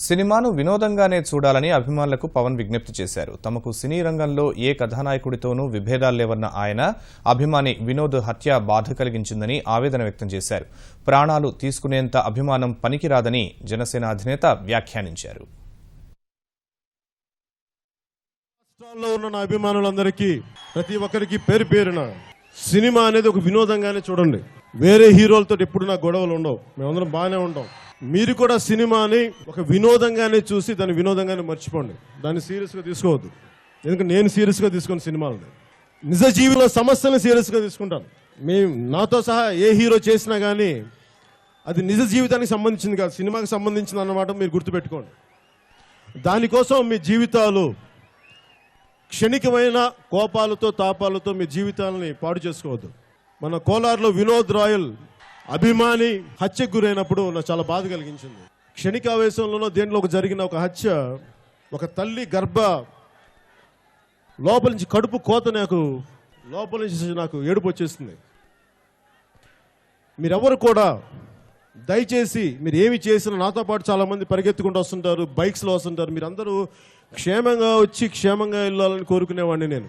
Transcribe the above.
సినిమాను వినోదంగానే చూడాలని అభిమానులకు పవన్ విజ్ఞప్తి చేశారు. తమకు సినీ రంగంలో ఏ కథానాయకుడితోనూ విభేదాలు లేవన్న ఆయన అభిమాని వినోద్ హత్య బాధ కలిగించిందని ఆవేదన వ్యక్తం చేశారు. ప్రాణాలు తీసుకునేంత అభిమానం పనికిరాదని జనసేన అధినేత వ్యాఖ్యానించారు. రాష్ట్రాల్లో ఉన్న నా అభిమానులందరికీ ప్రతి ఒక్కరికి పేరు పేరున సినిమా అనేది ఒక వినోదంగానే చూడండి. వేరే హీరోలతో ఎప్పుడు నా గొడవలు ఉండవు, మేమందరం బాగానే ఉంటాం. మీరు కూడా సినిమాని ఒక వినోదంగానే చూసి దాన్ని వినోదంగానే మర్చిపోండి, దాన్ని సీరియస్గా తీసుకోవద్దు. ఎందుకంటే నేను సీరియస్గా తీసుకున్న సినిమాలని, నిజ జీవితంలో సమస్యలను సీరియస్గా తీసుకుంటాను. మేము నాతో సహా ఏ హీరో చేసినా కానీ అది నిజ జీవితానికి సంబంధించింది కాదు, సినిమాకి సంబంధించింది అన్నమాట మీరు గుర్తుపెట్టుకోండి. దానికోసం మీ జీవితాలు క్షణికమైన కోపాలతో తాపాలతో మీ జీవితాలని పాడు చేసుకోవద్దు. మన కోలార్లో వినోద్ రాయల్ అభిమాని హత్యకు గురైనప్పుడు నాకు చాలా బాధ కలిగించింది. క్షణికావేశంలోనో దేంట్లో జరిగిన ఒక హత్య, ఒక తల్లి లోపల నుంచి కడుపు కోత, లోపల నుంచి నాకు ఏడుపు వచ్చేస్తుంది. మీరెవరు కూడా దయచేసి మీరు ఏమి చేసినా, నాతో పాటు చాలామంది పరిగెత్తుకుంటూ వస్తుంటారు, బైక్స్లో వస్తుంటారు, మీరందరూ క్షేమంగా వచ్చి క్షేమంగా వెళ్ళాలని కోరుకునేవాడిని నేను.